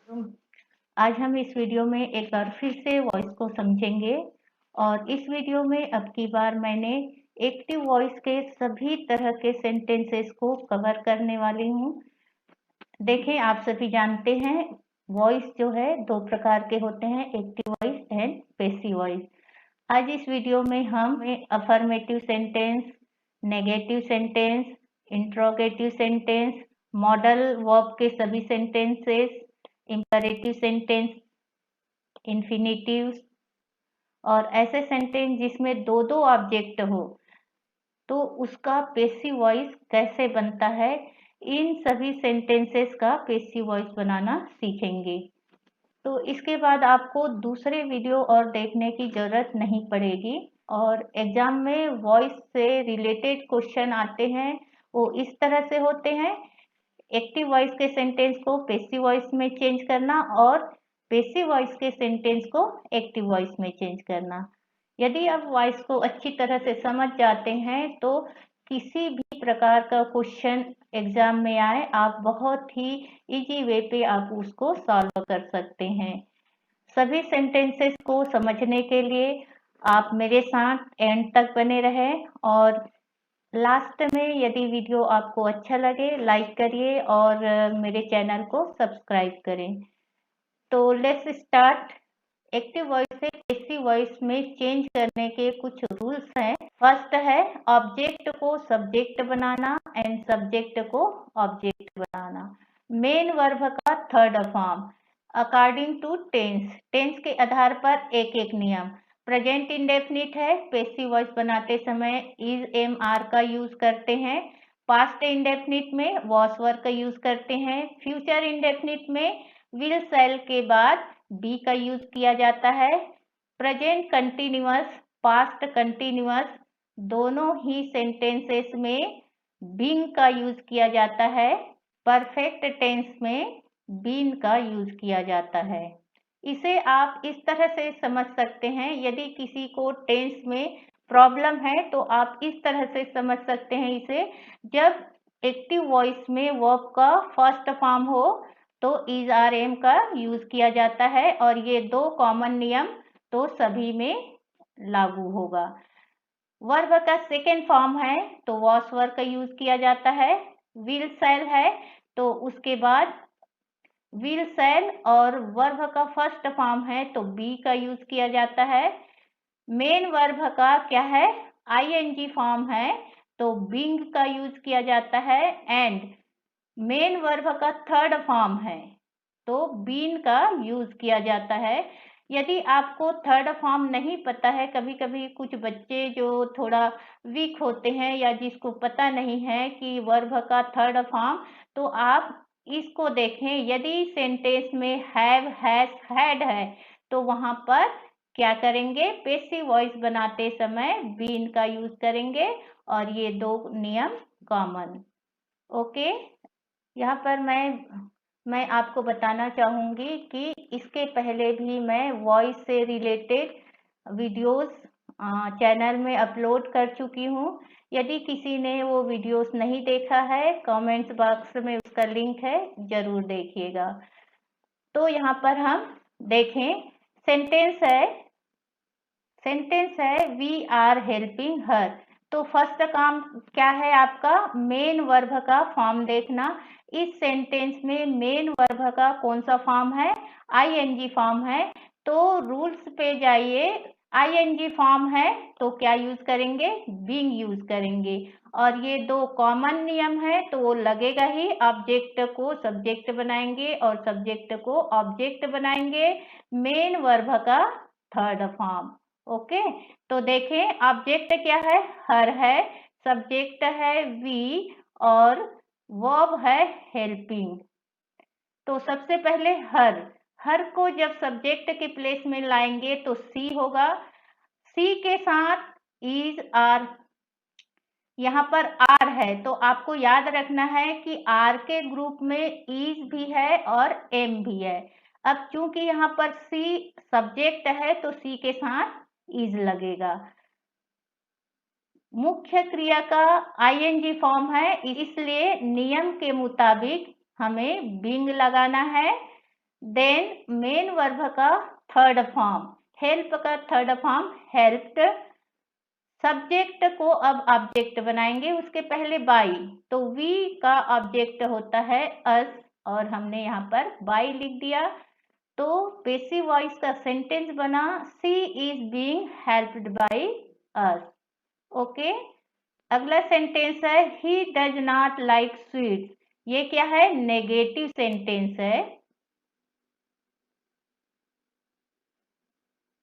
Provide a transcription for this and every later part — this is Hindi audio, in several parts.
तो आज हम इस वीडियो में एक बार फिर से वॉइस को समझेंगे और इस वीडियो में अब की बार मैंने एक्टिव वॉइस के सभी तरह के सेंटेंसेस को कवर करने वाली हूँ। देखें, आप सभी जानते हैं वॉइस जो है दो प्रकार के होते हैं, active voice and passive voice. आज इस वीडियो में हम affirmative sentence, negative sentence, interrogative sentence, model verb के सभी सेंटेंसेस, इंपेरेटिव सेंटेंस, इंफिनिटिव्स और ऐसे सेंटेंस जिसमें दो दो ऑब्जेक्ट हो तो उसका पैसिव वॉइस कैसे बनता है, इन सभी सेंटेंसेस का पैसिव वॉइस बनाना सीखेंगे। तो इसके बाद आपको दूसरे वीडियो और देखने की जरूरत नहीं पड़ेगी और एग्जाम में वॉइस से रिलेटेड क्वेश्चन आते हैं, वो इस तरह से होते हैं। एक्टिव वॉइस के सेंटेंस को पैसिव वॉइस में चेंज करना और पैसिव वॉइस के सेंटेंस को एक्टिव वॉइस में चेंज करना। यदि आप वॉइस को अच्छी तरह से समझ जाते हैं तो किसी भी प्रकार का क्वेश्चन एग्जाम में आए, आप बहुत ही इजी वे पे आप उसको सॉल्व कर सकते हैं। सभी सेंटेंसेस को समझने के लिए आप मेरे साथ एंड तक बने रहें और लास्ट में यदि वीडियो आपको अच्छा लगे लाइक करिए और मेरे चैनल को सब्सक्राइब करें। तो लेट्स स्टार्ट। एक्टिव वॉइस से पैसिव वॉइस में चेंज करने के कुछ रूल्स हैं। फर्स्ट है ऑब्जेक्ट को सब्जेक्ट बनाना एंड सब्जेक्ट को ऑब्जेक्ट बनाना। मेन वर्ब का third form according to tense के आधार पर एक एक नियम। प्रेजेंट इंडेफिनिट है, पैसिव वॉइस बनाते समय इज एम आर का यूज करते हैं। पास्ट इंडेफिनिट में वॉस वर्ब का यूज करते हैं। फ्यूचर इंडेफिनिट में विल शैल के बाद बी का यूज किया जाता है। प्रेजेंट कंटिन्यूअस, पास्ट कंटिन्यूअस दोनों ही सेंटेंसेस में बीइंग का यूज किया जाता है। परफेक्ट टेंस में बीन का यूज किया जाता है। इसे आप इस तरह से समझ सकते हैं, यदि किसी को टेंस में प्रॉब्लम है तो आप इस तरह से समझ सकते हैं इसे। जब एक्टिव वॉइस में वर्ब का फर्स्ट फॉर्म हो तो इज आर एम का यूज किया जाता है और ये दो कॉमन नियम तो सभी में लागू होगा। वर्ब का सेकेंड फॉर्म है तो वॉस वर्ब का यूज किया जाता है। विल शैल है तो उसके बाद विल शैल और वर्ब का फर्स्ट फॉर्म है तो बी का यूज किया जाता है। मेन वर्ब का क्या है, आईएनजी फॉर्म है तो बीइंग का यूज किया जाता है। एंड मेन वर्ब का थर्ड फॉर्म है तो बीन का यूज किया जाता है। यदि आपको थर्ड फॉर्म नहीं पता है, कभी कभी कुछ बच्चे जो थोड़ा वीक होते हैं या जिसको पता नहीं है कि वर्ब का थर्ड फॉर्म, तो आप इसको देखें। यदि सेंटेंस में हैव, हैज, हैड है तो वहां पर क्या करेंगे, पैसिव वॉइस बनाते समय बीन का यूज करेंगे और ये दो नियम कॉमन। ओके, यहाँ पर मैं आपको बताना चाहूँगी कि इसके पहले भी मैं वॉइस से रिलेटेड वीडियोस चैनल में अपलोड कर चुकी हूँ। यदि किसी ने वो वीडियोस नहीं देखा है, कमेंट्स बॉक्स में उसका लिंक है, जरूर देखिएगा। तो यहाँ पर हम देखें, सेंटेंस है वी आर हेल्पिंग हर। तो फर्स्ट काम क्या है आपका, मेन वर्ब का फॉर्म देखना। इस सेंटेंस में मेन वर्ब का कौन सा फॉर्म है, आईएनजी फॉर्म है। तो रूल्स पे जाइए, आईएनजी फॉर्म है तो क्या यूज करेंगे, बीइंग यूज करेंगे और ये दो कॉमन नियम है तो वो लगेगा ही। ऑब्जेक्ट को सब्जेक्ट बनाएंगे और सब्जेक्ट को ऑब्जेक्ट बनाएंगे। मेन वर्ब का थर्ड फॉर्म। ओके, तो देखें ऑब्जेक्ट क्या है, हर है, सब्जेक्ट है वी और वर्ब है हेल्पिंग। तो सबसे पहले हर को जब सब्जेक्ट के प्लेस में लाएंगे तो सी होगा। सी के साथ इज आर, यहाँ पर आर है तो आपको याद रखना है कि आर के ग्रुप में इज भी है और एम भी है। अब चूंकि यहाँ पर सी सब्जेक्ट है तो सी के साथ इज लगेगा। मुख्य क्रिया का आईएनजी फॉर्म है, इसलिए नियम के मुताबिक हमें बीइंग लगाना है। देन मेन वर्ब का थर्ड फॉर्म, हेल्प का थर्ड फॉर्म हेल्प्ड। सब्जेक्ट को अब ऑब्जेक्ट बनाएंगे, उसके पहले बाई, तो वी का ऑब्जेक्ट होता है अस, और हमने यहाँ पर बाई लिख दिया। तो पेसिव वॉइस का सेंटेंस बना she is being helped by us. Okay, अगला सेंटेंस है he does not like sweets. ये क्या है? नेगेटिव सेंटेंस है।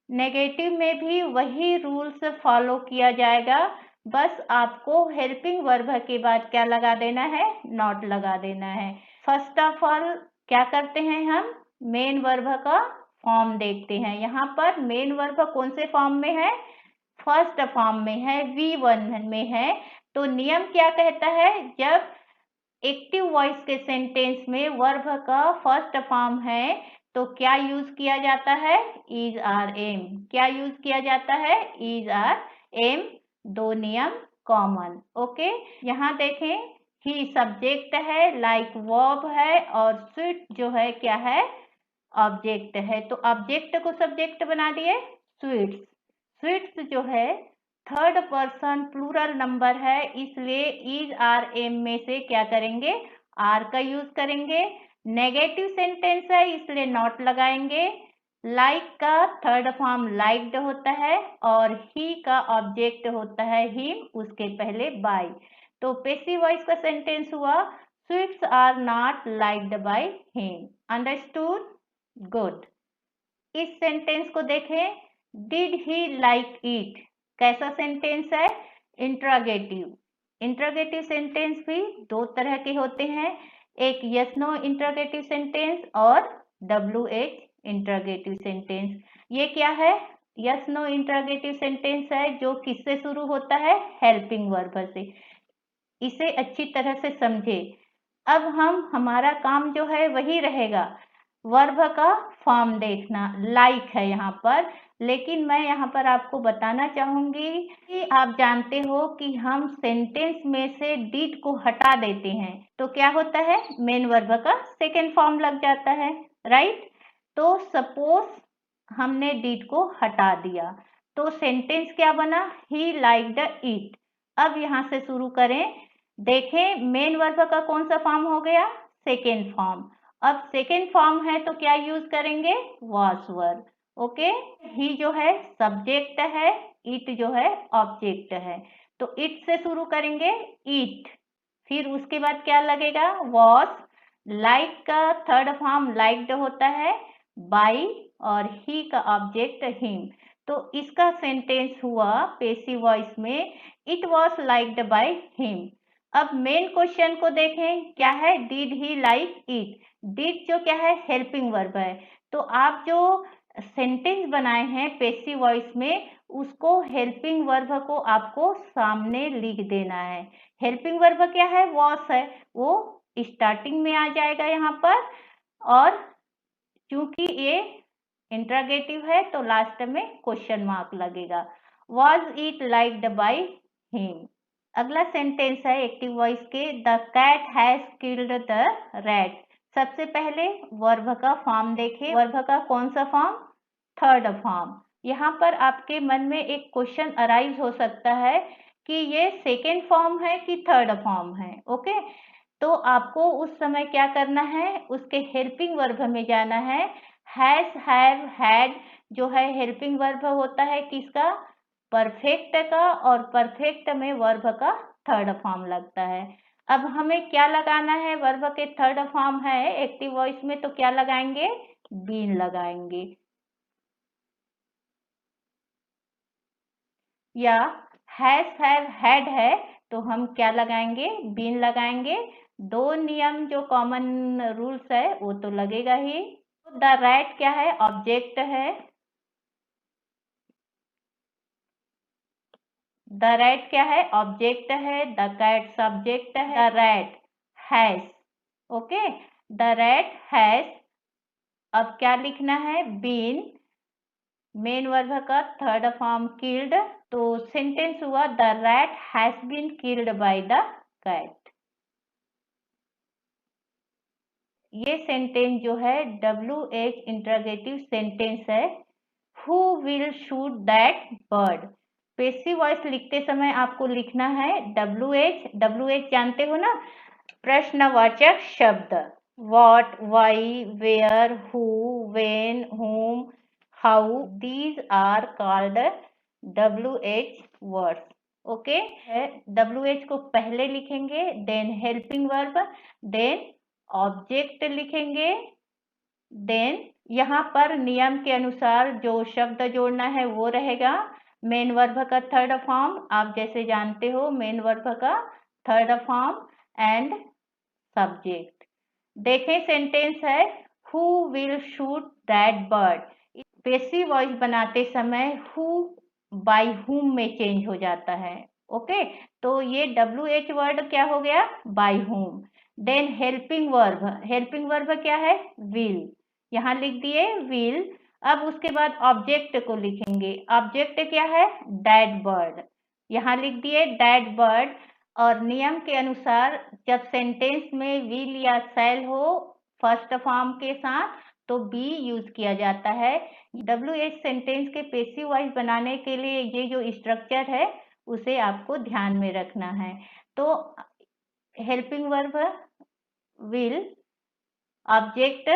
नेगेटिव में भी वही रूल्स फॉलो किया जाएगा, बस आपको हेल्पिंग वर्ब के बाद क्या लगा देना है? नॉट लगा देना है। फर्स्ट ऑफ ऑल क्या करते हैं हम? मेन वर्ब का फॉर्म देखते हैं। यहाँ पर मेन वर्ब कौन से फॉर्म में है? फर्स्ट फॉर्म में है, V1 में है। तो नियम क्या कहता है? जब एक्टिव वॉइस के सेंटेंस में वर्ब का फर्स्ट फॉर्म है तो क्या यूज किया जाता है? Is are am. क्या यूज किया जाता है? Is are am. दो नियम कॉमन। ओके, यहाँ देखें, ही सब्जेक्ट है, लाइक वर्ब है, और स्वीट जो है क्या है? ऑब्जेक्ट है। तो ऑब्जेक्ट को सब्जेक्ट बना दिए स्वीट्स। स्वीट्स जो है थर्ड पर्सन प्लूरल नंबर है, इसलिए इज आर एम में से क्या करेंगे? आर का यूज करेंगे। नेगेटिव सेंटेंस है इसलिए नॉट लगाएंगे। लाइक का थर्ड फॉर्म लाइक्ड होता है, और ही का ऑब्जेक्ट होता है हिम, उसके पहले बाय। तो पेसिव वॉइस का सेंटेंस हुआ sweets are not liked by him. Understood? Good. इस सेंटेंस को देखें, डिड ही लाइक इट। कैसा सेंटेंस है? इंट्रोगेटिव। इंट्रोगेटिव सेंटेंस भी दो तरह के होते हैं, एक यस नो इंट्रोगेटिव सेंटेंस और WH इंट्रोगेटिव सेंटेंस। ये क्या है? यस नो इंट्रोगेटिव सेंटेंस है जो किससे शुरू होता है? हेल्पिंग वर्ब से। इसे अच्छी तरह से समझे। अब हमारा काम जो है वही रहेगा, वर्ब का फॉर्म देखना। लाइक है यहाँ पर, लेकिन मैं यहाँ पर आपको बताना चाहूंगी कि आप जानते हो कि हम सेंटेंस में से डिड को हटा देते हैं तो क्या होता है? मेन वर्ब का सेकेंड फॉर्म लग जाता है, राइट? तो सपोज हमने डिड को हटा दिया तो सेंटेंस क्या बना? He liked it. अब यहाँ से शुरू करें, देखें मेन वर्ब का कौन सा फॉर्म हो गया? Second form. अब सेकेंड फॉर्म है तो क्या यूज करेंगे? Was verb. ओके, ही जो है सब्जेक्ट है, इट जो है ऑब्जेक्ट है, तो इट से शुरू करेंगे इट, फिर उसके बाद क्या लगेगा? वॉज। लाइक का थर्ड फॉर्म लाइक्ड होता है, बाई, और ही का ऑब्जेक्ट हिम। तो इसका सेंटेंस हुआ पेसिव वॉइस में it was liked by him. अब मेन क्वेश्चन को देखें, क्या है? Did he like it. Did जो क्या है? हेल्पिंग वर्ब है। तो आप जो सेंटेंस बनाए हैं पेसिव वॉइस में, उसको हेल्पिंग वर्ब को आपको सामने लिख देना है। हेल्पिंग वर्ब क्या है? वॉस है, वो स्टार्टिंग में आ जाएगा यहाँ पर, और क्योंकि ये इंट्रोगेटिव है तो लास्ट में क्वेश्चन मार्क लगेगा। Was it liked by him. अगला सेंटेंस है एक्टिव वॉइस के, the cat has killed the rat. सबसे पहले वर्ब का फॉर्म देखें। वर्ब का कौन सा फॉर्म? Third form. यहाँ पर आपके मन में एक क्वेश्चन अराइज हो सकता है कि ये सेकेंड फॉर्म है कि थर्ड फॉर्म है। ओके, तो आपको उस समय क्या करना है? उसके हेल्पिंग वर्ब में जाना है। हैज, हैव, हैड जो है हेल्पिंग वर्ब होता है किसका? परफेक्ट का, और परफेक्ट में वर्ब का थर्ड फॉर्म लगता है। अब हमें क्या लगाना है? वर्ब के थर्ड फॉर्म है एक्टिव वॉइस में, तो क्या लगाएंगे? बीन लगाएंगे। या हैज, हैव, हैड है तो हम क्या लगाएंगे? बीन लगाएंगे। दो नियम जो कॉमन रूल्स है वो तो लगेगा ही। द रैट क्या है? ऑब्जेक्ट है। द रैट क्या है? ऑब्जेक्ट है। द कैट सब्जेक्ट है। The rat has. Okay, the rat has. अब क्या लिखना है? बीन, मेन वर्ब का थर्ड फॉर्म किल्ड। तो सेंटेंस हुआ the rat has been killed by the cat. ये सेंटेंस जो है WH इंटरोगेटिव सेंटेंस है। Who will shoot that bird? Passive voice लिखते समय आपको लिखना है WH। WH जानते हो ना, प्रश्नवाचक शब्द। What, why, where, who, when, whom, how, these are called WH words. Okay, WH को पहले लिखेंगे, then helping verb, then object लिखेंगे, देन यहाँ पर नियम के अनुसार जो शब्द जोड़ना है वो रहेगा मेन वर्ब का थर्ड फॉर्म। आप जैसे जानते हो मेन वर्ब का थर्ड फॉर्म एंड सब्जेक्ट। देखें सेंटेंस है who will shoot that bird. Passive voice बनाते समय हु बाय हुम में चेंज हो जाता है। ओके, तो ये WH वर्ड क्या हो गया, by him. Then helping verb, helping verb क्या है, विल, यहाँ लिख दिए विल। अब उसके बाद ऑब्जेक्ट को लिखेंगे, ऑब्जेक्ट क्या है, दैट बर्ड, यहाँ लिख दिए दैट बर्ड। और नियम के अनुसार जब सेंटेंस में विल या शैल हो फर्स्ट फॉर्म के साथ तो बी यूज किया जाता है। WH सेंटेंस के पेसिव वॉइस बनाने के लिए ये जो स्ट्रक्चर है उसे आपको ध्यान में रखना है। तो helping verb will, object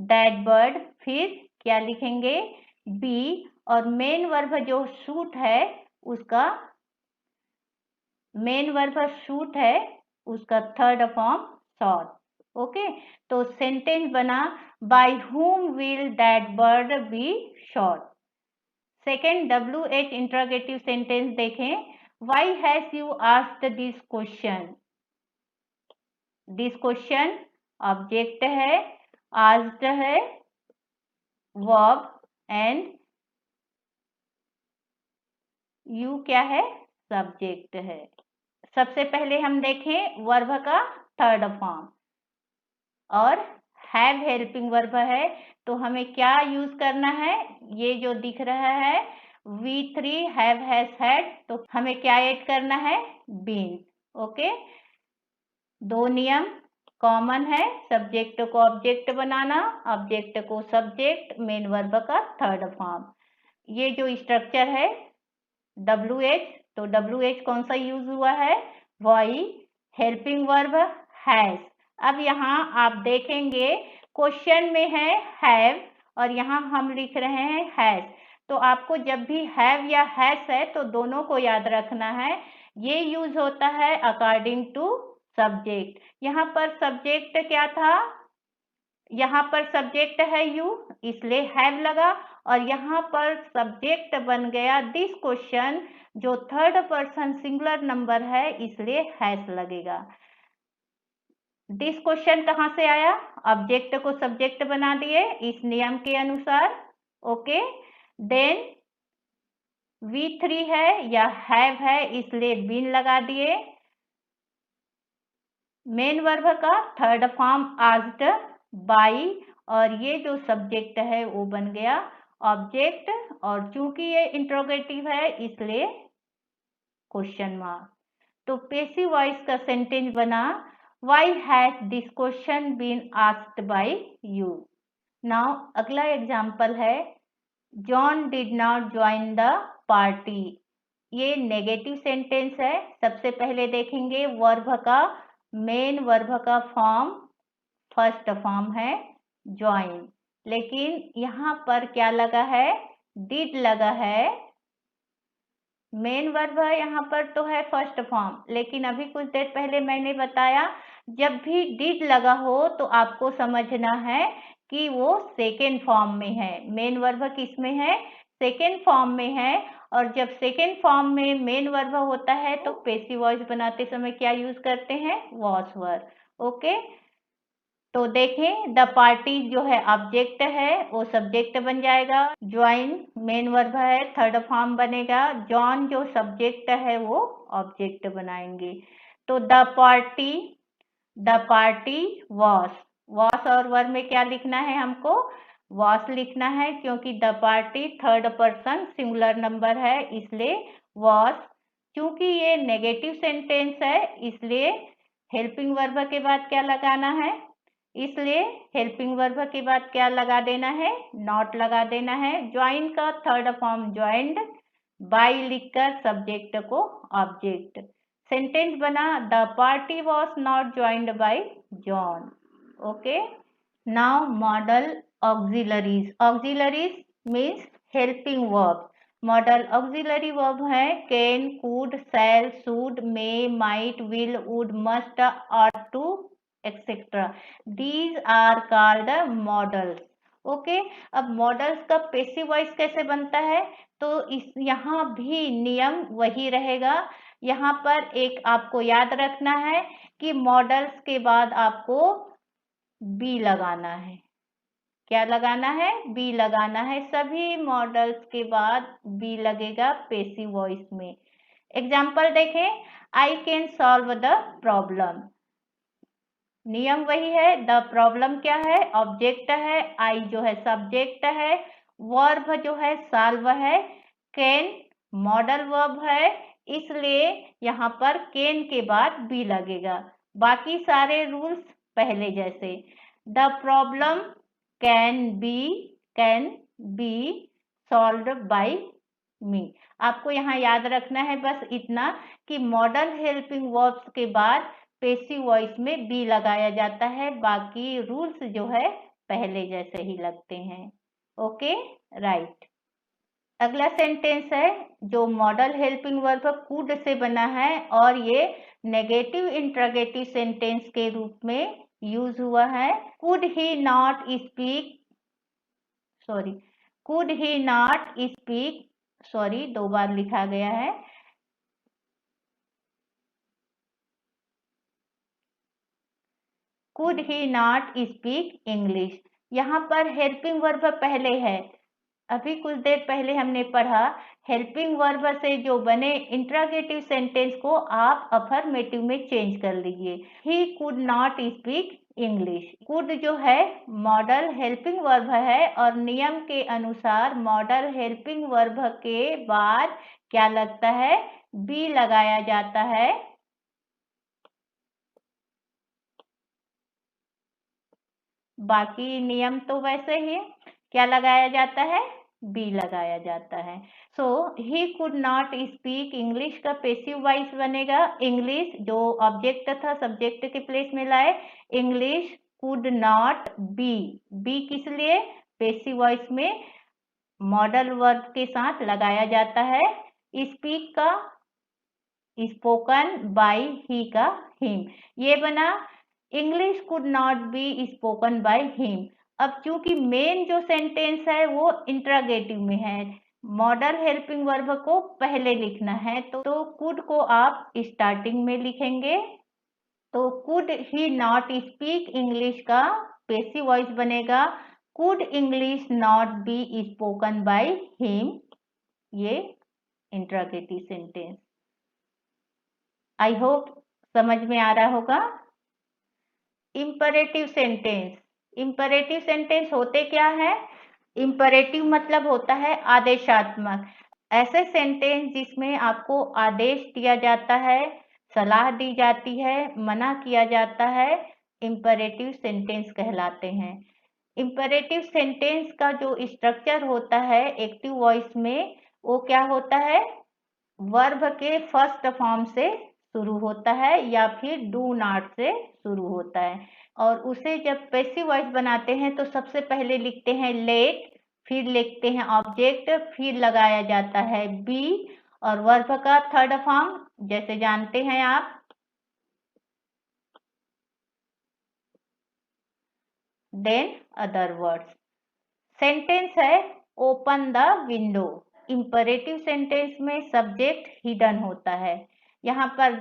that bird, फिर क्या लिखेंगे, बी, और मेन वर्ब जो शूट है उसका, मेन वर्ब शूट है उसका थर्ड फॉर्म शॉट। ओके, तो सेंटेंस बना by whom will that bird be shot. Second WH interrogative sentence देखें, why has you asked this question. This question object है, आस्क्ड है वर्ब, एंड यू क्या है, सब्जेक्ट है। सबसे पहले हम देखें वर्ब का थर्ड फॉर्म, और हैव हेल्पिंग वर्ब है तो हमें क्या यूज करना है, ये जो दिख रहा है V3 हैव हैज हैड, तो हमें क्या ऐड करना है, बीन। ओके, दो नियम कॉमन है, सब्जेक्ट को ऑब्जेक्ट बनाना, ऑब्जेक्ट को सब्जेक्ट, मेन वर्ब का थर्ड फॉर्म। ये जो स्ट्रक्चर है WH, तो WH कौन सा यूज हुआ है, वाई, हेल्पिंग वर्ब हैज। अब यहाँ आप देखेंगे क्वेश्चन में है हैव और यहाँ हम लिख रहे हैं हैज, तो आपको जब भी हैव या हैज है तो दोनों को याद रखना है। ये यूज होता है अकॉर्डिंग टू सब्जेक्ट। यहाँ पर सब्जेक्ट क्या था, यहाँ पर सब्जेक्ट है यू इसलिए हैव लगा, और यहाँ पर सब्जेक्ट बन गया दिस क्वेश्चन जो थर्ड पर्सन सिंगुलर नंबर है इसलिए हैज लगेगा। दिस क्वेश्चन कहाँ से आया, ऑब्जेक्ट को सब्जेक्ट बना दिए इस नियम के अनुसार। ओके, देन V3 है या हैव है इसलिए बीन लगा दिए। मेन वर्ब का थर्ड फॉर्म आस्क्ड बाई, और ये जो सब्जेक्ट है वो बन गया ऑब्जेक्ट, और चूंकि ये इंट्रोगेटिव है इसलिए क्वेश्चन मार्क। तो पेसिव वॉइस का सेंटेंस बना why has this question been asked by you. Now अगला एग्जांपल है John did not join the party. ये नेगेटिव सेंटेंस है। सबसे पहले देखेंगे वर्ब का, मेन वर्ब का फॉर्म फर्स्ट फॉर्म है ज्वाइन, लेकिन यहाँ पर क्या लगा है, डिड लगा है। मेन वर्ब है यहाँ पर तो है फर्स्ट फॉर्म, लेकिन अभी कुछ देर पहले मैंने बताया जब भी डिड लगा हो तो आपको समझना है कि वो सेकेंड फॉर्म में है। मेन वर्ब किस में है, सेकेंड फॉर्म में है, और जब सेकेंड फॉर्म में मेन वर्ब होता है तो पेसिव वॉइस बनाते समय क्या यूज करते हैं, वॉस वर्ब। ओके, तो देखें द पार्टी जो है ऑब्जेक्ट है वो सब्जेक्ट बन जाएगा, ज्वाइन मेन वर्ब है थर्ड फॉर्म बनेगा, जॉन जो सब्जेक्ट है वो ऑब्जेक्ट बनाएंगे। तो द पार्टी वॉस और वर्ब में क्या लिखना है, हमको वॉस लिखना है, क्योंकि the party third person singular number है इसलिए वॉस। क्योंकि ये नेगेटिव सेंटेंस है इसलिए हेल्पिंग वर्ब के बाद क्या लगाना है, इसलिए हेल्पिंग वर्ब के बाद क्या लगा देना है, नॉट लगा देना है। ज्वाइन का थर्ड फॉर्म ज्वाइंड, बाई लिखकर सब्जेक्ट को ऑब्जेक्ट। सेंटेंस बना the party was not joined by John. Okay, now modal auxiliaries. Auxiliaries means helping verb. Modal auxiliary verb है can, could, shall, should, may, might, will, would, must, ought to, etcetera. These are called modals. Okay, अब मॉडल्स का पैसिव वॉइस कैसे बनता है, तो इस यहाँ भी नियम वही रहेगा। यहाँ पर एक आपको याद रखना है कि मॉडल्स के बाद आपको बी लगाना है। क्या लगाना है, बी लगाना है। सभी मॉडल्स के बाद बी लगेगा पैसिव वॉइस में। एग्जाम्पल देखें, I can solve the problem. नियम वही है, द प्रॉब्लम क्या है, ऑब्जेक्ट है, आई जो है सब्जेक्ट है, वर्ब जो है सॉल्व है, कैन मॉडल वर्ब है, इसलिए यहाँ पर कैन के बाद बी लगेगा। बाकी सारे रूल्स पहले जैसे। The problem can be solved by me. आपको यहाँ याद रखना है बस इतना कि मॉडल हेल्पिंग वर्ब्स के बाद पैसिव वॉइस में बी लगाया जाता है, बाकी रूल्स जो है पहले जैसे ही लगते हैं। Okay, right. अगला सेंटेंस है जो model helping verb could say बना है और ये नेगेटिव इंट्रोगेटिव सेंटेंस के रूप में यूज हुआ है। Could he not speak, sorry, could he not speak, sorry 2 बार लिखा गया है। Could he not speak English. यहाँ पर हेल्पिंग वर्ब पहले है, अभी कुछ देर पहले हमने पढ़ा हेल्पिंग वर्ब से जो बने इंट्रोगेटिव सेंटेंस को आप अफर्मेटिव में चेंज कर लीजिए। ही could not speak English. Could जो है मॉडल हेल्पिंग वर्ब है और नियम के अनुसार मॉडल हेल्पिंग वर्ब के बाद क्या लगता है, बी लगाया जाता है। बाकी नियम तो वैसे ही, क्या लगाया जाता है, बी लगाया जाता है। So he could not speak English का पैसिव वॉइस बनेगा इंग्लिश, जो ऑब्जेक्ट था सब्जेक्ट के प्लेस में लाए इंग्लिश कुड नॉट बी किस लिए, पैसिव वॉइस में मॉडल वर्ब के साथ लगाया जाता है। स्पीक का स्पोकन बाय ही का हिम, ये बना English could not be spoken by him. अब चूंकि मेन जो सेंटेंस है वो इंट्रोगेटिव में है, मॉडल हेल्पिंग वर्ब को पहले लिखना है, तो कुड को आप स्टार्टिंग में लिखेंगे। तो could he not speak English का पैसिव वॉइस बनेगा could English not be spoken by him, ये इंट्रोगेटिव सेंटेंस। आई होप समझ में आ रहा होगा। इंपरेटिव सेंटेंस, इंपरेटिव सेंटेंस होते क्या है, इंपरेटिव मतलब होता है आदेशात्मक। ऐसे सेंटेंस जिसमें आपको आदेश दिया जाता है, सलाह दी जाती है, मना किया जाता है, इंपरेटिव सेंटेंस कहलाते हैं। इंपरेटिव सेंटेंस का जो स्ट्रक्चर होता है एक्टिव वॉइस में, वो क्या होता है, वर्ब के फर्स्ट फॉर्म से शुरू होता है या फिर डू नॉट से शुरू होता है, और उसे जब पैसिव वॉइस बनाते हैं तो सबसे पहले लिखते हैं लेट, फिर लिखते हैं ऑब्जेक्ट, फिर लगाया जाता है बी, और वर्ब का थर्ड फॉर्म जैसे जानते हैं आप, देन अदर वर्ड्स। सेंटेंस है open the window. Imperative sentence में सब्जेक्ट हिडन होता है, यहाँ पर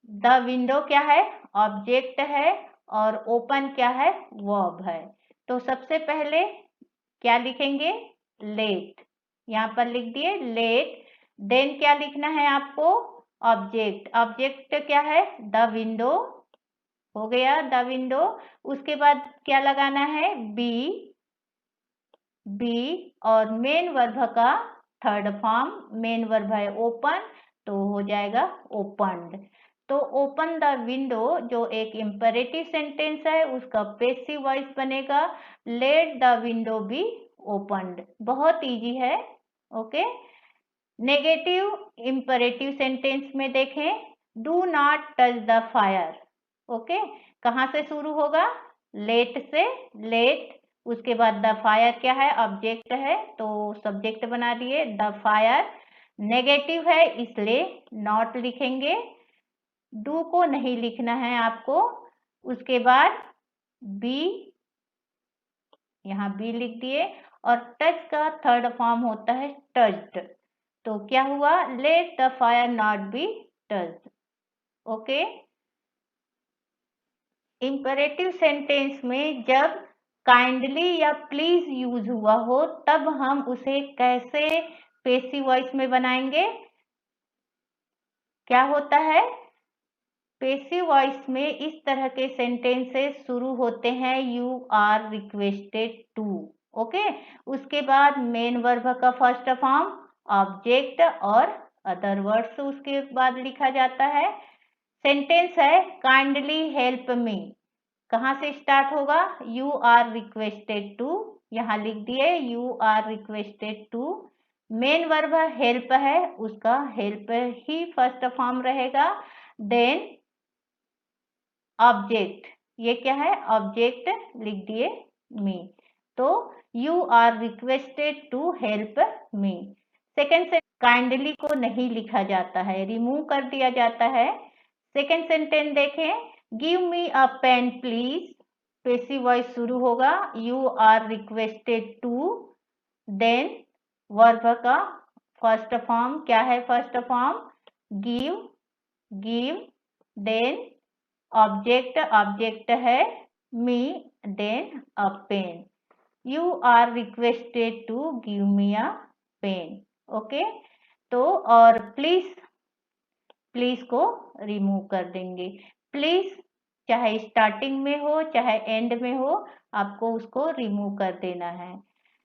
द विंडो क्या है, ऑब्जेक्ट है, और ओपन क्या है, वर्ब है। तो सबसे पहले क्या लिखेंगे, लेट, यहाँ पर लिख दिए लेट। देन क्या लिखना है आपको, ऑब्जेक्ट, ऑब्जेक्ट क्या है, द विंडो, हो गया द विंडो। उसके बाद क्या लगाना है, बी, और मेन वर्ब का थर्ड फॉर्म, मेन वर्ब है ओपन, तो हो जाएगा ओपन्ड। तो ओपन द विंडो जो एक इम्पेरेटिव सेंटेंस है उसका पैसिव वॉइस बनेगा let the window be opened. बहुत इजी है। ओके, नेगेटिव इम्पेरेटिव सेंटेंस में देखें, do not touch the fire. Okay, कहाँ से शुरू होगा? लेट से। लेट, उसके बाद द फायर क्या है? ऑब्जेक्ट है, तो सब्जेक्ट बना दिए द फायर। नेगेटिव है इसलिए नॉट लिखेंगे, डू को नहीं लिखना है आपको। उसके बाद बी, यहाँ बी लिख दिए। और टच का थर्ड फॉर्म होता है टच्ड, तो क्या हुआ? Let the fire not be touched. Okay, imperative sentence में जब काइंडली या प्लीज यूज हुआ हो तब हम उसे कैसे पैसिव वॉइस में बनाएंगे? क्या होता है? पैसिव वॉइस में इस तरह के सेंटेंसेस शुरू होते हैं you are requested to. Okay, उसके बाद मेन वर्ब का फर्स्ट फॉर्म ऑब्जेक्ट और अदर वर्ड्स उसके बाद लिखा जाता है। सेंटेंस है काइंडली हेल्प मी, कहाँ से स्टार्ट होगा? यू आर रिक्वेस्टेड टू, यहाँ लिख दिए you are requested to. Main verb help है, उसका हेल्प ही फर्स्ट फॉर्म रहेगा। देन ऑब्जेक्ट, ये क्या है? ऑब्जेक्ट लिख दिए मी, तो you are requested to help me. Second से काइंडली को नहीं लिखा जाता है, रिमूव कर दिया जाता है। सेकेंड सेंटेंस देखें, give me a pen please, passive voice शुरू होगा you are requested to. Then verb का फर्स्ट फॉर्म क्या है? First form give, give. Then object, object है me, then a pen. You are requested to give me a pen. Okay, तो और प्लीज, प्लीज को रिमूव कर देंगे। प्लीज चाहे स्टार्टिंग में हो चाहे एंड में हो, आपको उसको रिमूव कर देना है।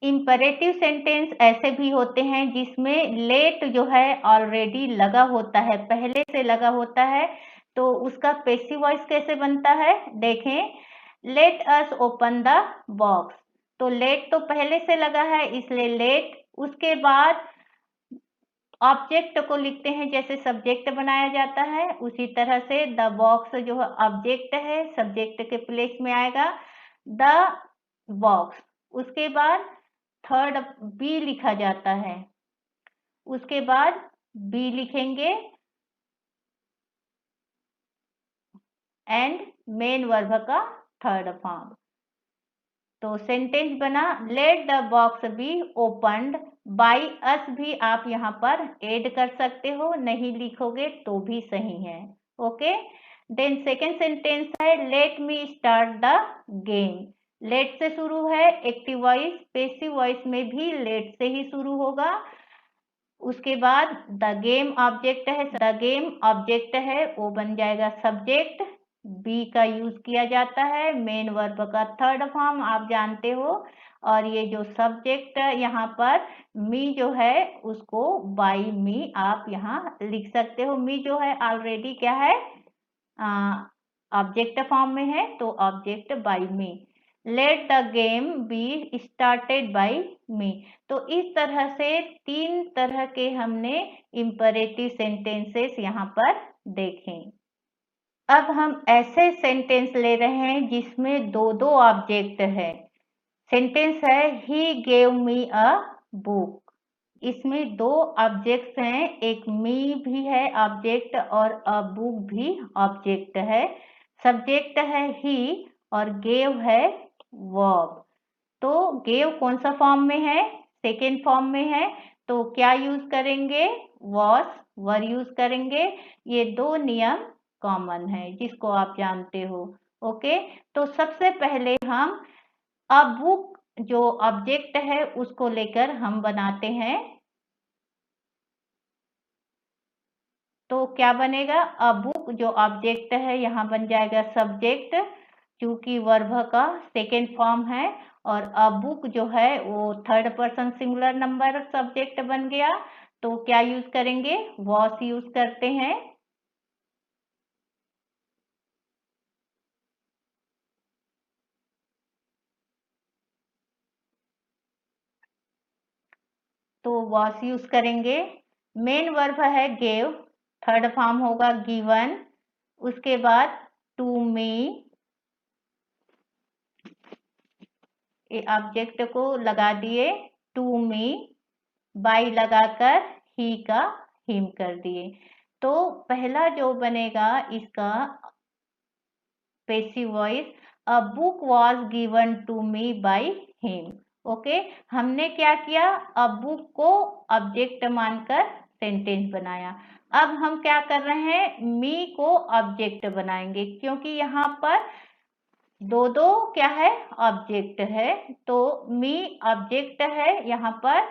इंपरेटिव सेंटेंस ऐसे भी होते हैं जिसमें लेट जो है ऑलरेडी लगा होता है, पहले से लगा होता है, तो उसका पैसिव वॉइस कैसे बनता है? देखें, let us open the box, तो लेट तो पहले से लगा है इसलिए लेट। उसके बाद ऑब्जेक्ट को लिखते हैं, जैसे सब्जेक्ट बनाया जाता है उसी तरह से द बॉक्स जो ऑब्जेक्ट है सब्जेक्ट के प्लेस में आएगा द बॉक्स। उसके बाद थर्ड बी लिखा जाता है, उसके बाद बी लिखेंगे एंड मेन वर्ब का थर्ड फॉर्म। तो सेंटेंस बना let the box be opened by us, भी आप यहाँ पर ऐड कर सकते हो, नहीं लिखोगे तो भी सही है। ओके, देन सेकेंड सेंटेंस है let me start the game. Let से शुरू है एक्टिव वॉइस, पैसिव वॉइस में भी लेट से ही शुरू होगा। उसके बाद द गेम ऑब्जेक्ट है, द गेम ऑब्जेक्ट है वो बन जाएगा सब्जेक्ट। बी का यूज किया जाता है मेन वर्ब का थर्ड फॉर्म, आप जानते हो। और ये जो सब्जेक्ट यहाँ पर मी जो है उसको बाई मी आप यहाँ लिख सकते हो। मी जो है ऑलरेडी क्या है? ऑब्जेक्ट फॉर्म में है, तो object by me. Let the game be started by me. तो इस तरह से तीन तरह के हमने इंपरेटिव सेंटेंसेस यहाँ पर देखें। अब हम ऐसे सेंटेंस ले रहे हैं जिसमें दो दो ऑब्जेक्ट है। सेंटेंस है he gave me a book, इसमें दो ऑब्जेक्ट्स हैं, एक मी भी है ऑब्जेक्ट और अ बुक भी ऑब्जेक्ट है। सब्जेक्ट है ही और गेव है वर्ब। तो गेव कौन सा फॉर्म में है? सेकेंड फॉर्म में है, तो क्या यूज करेंगे? वॉस, वर यूज करेंगे। ये दो नियम कॉमन है जिसको आप जानते हो। ओके, तो सबसे पहले हम अ बुक जो ऑब्जेक्ट है उसको लेकर हम बनाते हैं, तो क्या बनेगा? अ बुक जो ऑब्जेक्ट है यहाँ बन जाएगा सब्जेक्ट, क्योंकि वर्ब का सेकेंड फॉर्म है। और अ बुक जो है वो third person singular number subject बन गया, तो क्या यूज करेंगे? वॉस यूज करते हैं। तो was यूज करेंगे। मेन वर्ब है gave, थर्ड फॉर्म होगा given। उसके बाद to me, ऑब्जेक्ट को लगा दिए to me, by लगाकर he का him कर दिए। तो पहला जो बनेगा इसका passive voice, a book was given to me by him. Okay, हमने क्या किया, अ बुक को ऑब्जेक्ट मानकर सेंटेंस बनाया। अब हम क्या कर रहे हैं, मी को ऑब्जेक्ट बनाएंगे, क्योंकि यहाँ पर दो दो क्या है, ऑब्जेक्ट है। तो मी ऑब्जेक्ट है, यहाँ पर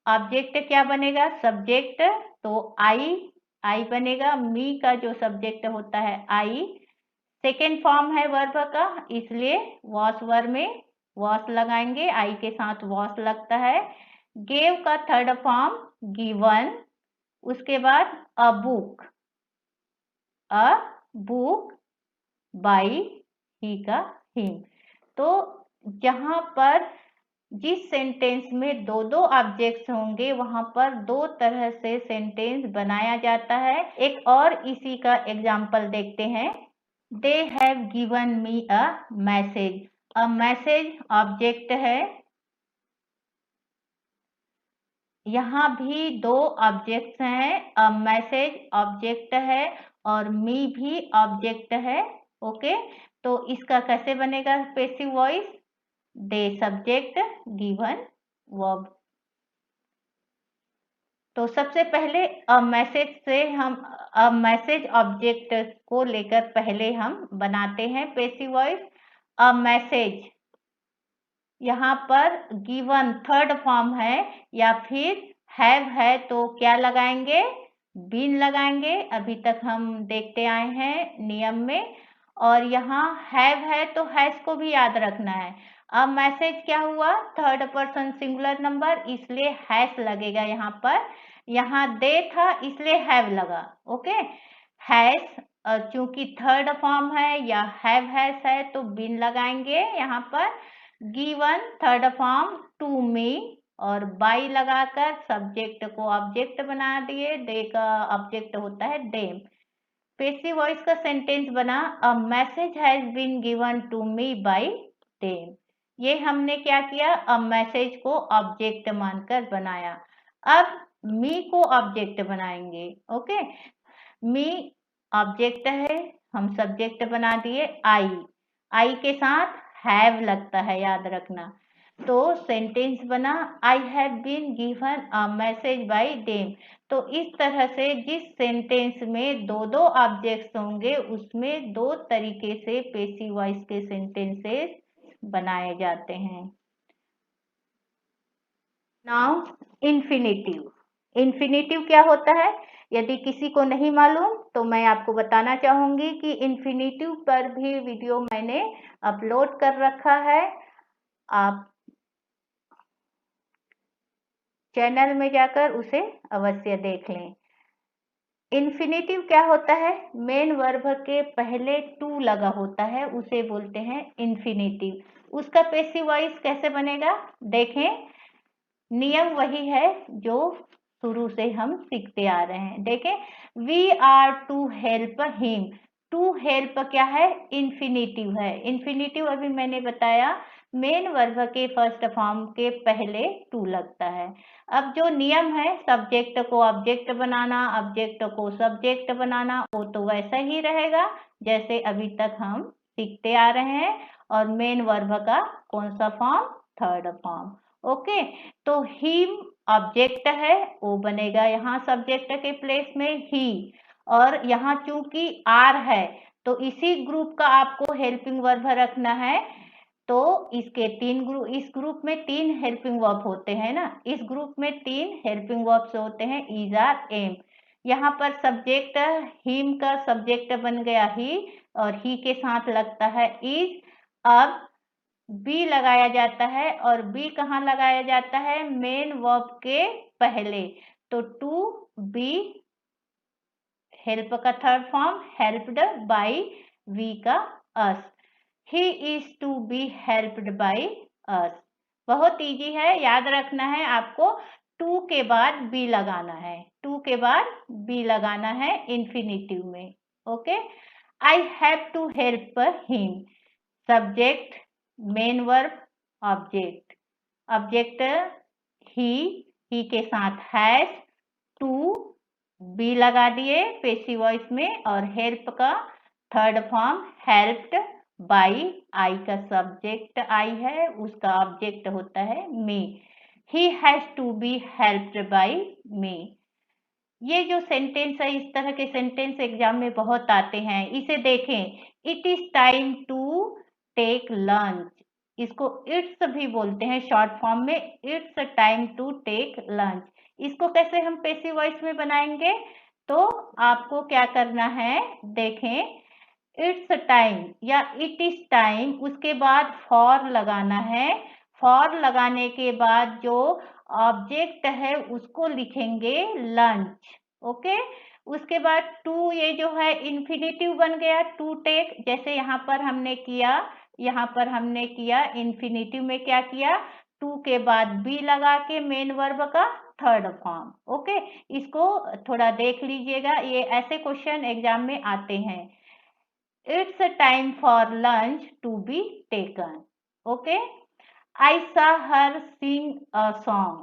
ऑब्जेक्ट क्या बनेगा, सब्जेक्ट। तो आई बनेगा, मी का जो सब्जेक्ट होता है आई। सेकेंड फॉर्म है वर्ब का, इसलिए वॉस वर्ब में वॉस लगाएंगे, आई के साथ वॉस लगता है। गेव का थर्ड फॉर्म गिवन। उसके बाद अ बुक बाय ही का हिम। तो जहां पर जिस सेंटेंस में दो दो ऑब्जेक्ट्स होंगे वहां पर दो तरह से सेंटेंस बनाया जाता है। एक और इसी का एग्जाम्पल देखते हैं। They have given me a message. A message object है, यहाँ भी दो ऑब्जेक्ट्स हैं, अ मैसेज ऑब्जेक्ट है और मी भी ऑब्जेक्ट है। ओके, तो इसका कैसे बनेगा पैसिव वॉइस, दे सब्जेक्ट गिवन वर्ब। तो सबसे पहले अ मैसेज से हम अ मैसेज ऑब्जेक्ट को लेकर पहले हम बनाते हैं पैसिव वॉइस। अ मैसेज, यहाँ पर गिवन थर्ड फॉर्म है या फिर हैव है, तो क्या लगाएंगे, बीन लगाएंगे। अभी तक हम देखते आए हैं नियम में। और यहाँ हैव है तो हैज को भी याद रखना है। अब मैसेज क्या हुआ, थर्ड पर्सन सिंगुलर नंबर, इसलिए हैज लगेगा यहाँ पर। यहाँ दे था इसलिए हैव लगा। ओके, हैज चूंकि थर्ड फॉर्म है या हैज है तो बीन लगाएंगे यहाँ पर। Given third form to me और बाई लगाकर सब्जेक्ट को ऑब्जेक्ट बना दिए, दे का ऑब्जेक्ट होता है देम। पैसिव वॉइस का सेंटेंस बना, a message has been given to me by them. ये हमने क्या किया, अ मैसेज को ऑब्जेक्ट मानकर बनाया। अब मी को ऑब्जेक्ट बनाएंगे। ओके, मी ऑब्जेक्ट है, हम सब्जेक्ट बना दिए आई के साथ हैव लगता है, याद रखना। तो सेंटेंस बना, I have been given a message by them. तो इस तरह से जिस सेंटेंस में दो दो ऑब्जेक्ट्स होंगे उसमें दो तरीके से पैसिव वॉइस के सेंटेंसेस बनाए जाते हैं। Now infinitive. इन्फिनेटिव क्या होता है, यदि किसी को नहीं मालूम तो मैं आपको बताना चाहूंगी कि इन्फिनेटिव पर भी वीडियो मैंने अपलोड कर रखा है, आप चैनल में जाकर उसे अवश्य देख लें। इन्फिनेटिव क्या होता है, मेन वर्ब के पहले टू लगा होता है, उसे बोलते हैं इन्फिनेटिव। उसका पैसिव वॉइस कैसे बनेगा, देखें। नियम वही है जो शुरू से हम सीखते आ रहे हैं। देखें, we are to help him. To help क्या है, इन्फिनेटिव है। इन्फिनेटिव अभी मैंने बताया मेन वर्ब के फर्स्ट फॉर्म के पहले टू लगता है। अब जो नियम है सब्जेक्ट को ऑब्जेक्ट बनाना, ऑब्जेक्ट को सब्जेक्ट बनाना, वो तो वैसा ही रहेगा जैसे अभी तक हम सीखते आ रहे हैं। और मेन वर्ब का कौन सा फॉर्म, थर्ड फॉर्म। ओके, तो हिम ऑब्जेक्ट है, वो बनेगा यहाँ सब्जेक्ट के प्लेस में ही। और यहाँ चूंकि आर है तो इसी ग्रुप का आपको हेल्पिंग वर्ब रखना है। तो इसके तीन ग्रुप, इस ग्रुप में तीन हेल्पिंग वर्ब होते हैं ना, इस ग्रुप में तीन हेल्पिंग वर्ब्स होते हैं, इज आर एम। यहाँ पर सब्जेक्ट हिम का सब्जेक्ट बन गया ही और ही के साथ लगता है इज। अब बी लगाया जाता है और बी कहाँ लगाया जाता है, मेन वर्ब के पहले। तो टू बी हेल्प का third form, helped by we का us. He is to be helped by us. बहुत इजी है, याद रखना है आपको। टू के बाद बी लगाना है, टू के बाद बी लगाना है इंफिनिटिव में। Okay, I have to help him, subject, main verb, object, object ही के साथ हैज, टू बी लगा दिए पेसिव वॉइस में, और हेल्प का third form helped by, I का सब्जेक्ट आई है, उसका ऑब्जेक्ट होता है me, he has to be helped by me. ये जो सेंटेंस है, इस तरह के सेंटेंस एग्जाम में बहुत आते हैं। इसे देखें, it is time to take lunch, इसको इट्स भी बोलते हैं शॉर्ट फॉर्म में, it's time to take lunch. इसको कैसे हम पैसिव वॉइस में बनाएंगे? तो आपको क्या करना है, देखें, इट्स टाइम या इट इज टाइम, उसके बाद फॉर लगाना है, फॉर लगाने के बाद जो ऑब्जेक्ट है उसको लिखेंगे लंच। ओके, उसके बाद टू, ये जो है इन्फिनिटिव बन गया, टू टेक, जैसे यहाँ पर हमने किया, यहाँ पर हमने किया इन्फिनिटिव में क्या किया, टू के बाद बी लगा के मेन वर्ब का थर्ड फॉर्म। ओके, इसको थोड़ा देख लीजिएगा, ये ऐसे क्वेश्चन एग्जाम में आते हैं। It's time for lunch to be taken. Okay, I saw her sing a song,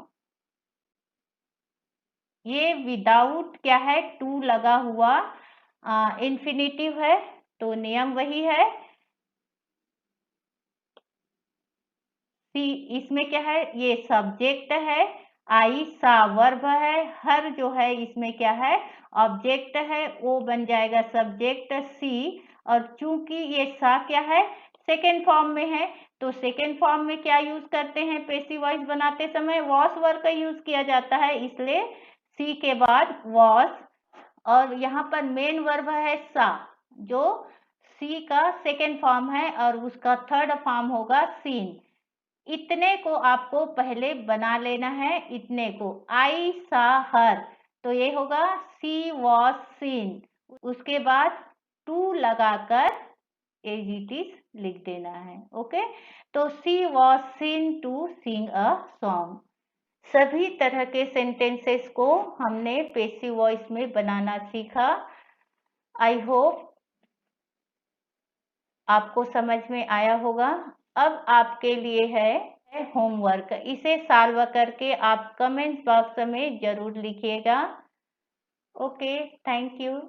ये विदाउट क्या है, टू लगा हुआ इन्फिनिटिव है, तो नियम वही है। सी, इसमें क्या है, ये सब्जेक्ट है, आई सा वर्ब है, हर जो है इसमें क्या है, ऑब्जेक्ट है, ओ बन जाएगा सब्जेक्ट सी, और चूंकि ये सा क्या है, सेकेंड फॉर्म में है, तो सेकेंड फॉर्म में क्या यूज करते हैं, पैसिव वॉइस बनाते समय वॉस वर्ब का यूज किया जाता है, इसलिए सी के बाद वॉस, और यहाँ पर मेन वर्ब है सा, जो सी का सेकेंड फॉर्म है, और उसका थर्ड फॉर्म होगा सीन। इतने को आपको पहले बना लेना है, इतने को, आई सा हर, तो ये होगा सी वॉज सीन, उसके बाद टू लगाकर एज इट इज लिख देना है। ओके, तो she was seen to sing a song. सभी तरह के सेंटेंसेस को हमने पैसिव वॉइस में बनाना सीखा। आई होप आपको समझ में आया होगा। अब आपके लिए है होमवर्क, इसे सॉल्व करके आप कमेंट बॉक्स में जरूर लिखिएगा। Okay, thank you.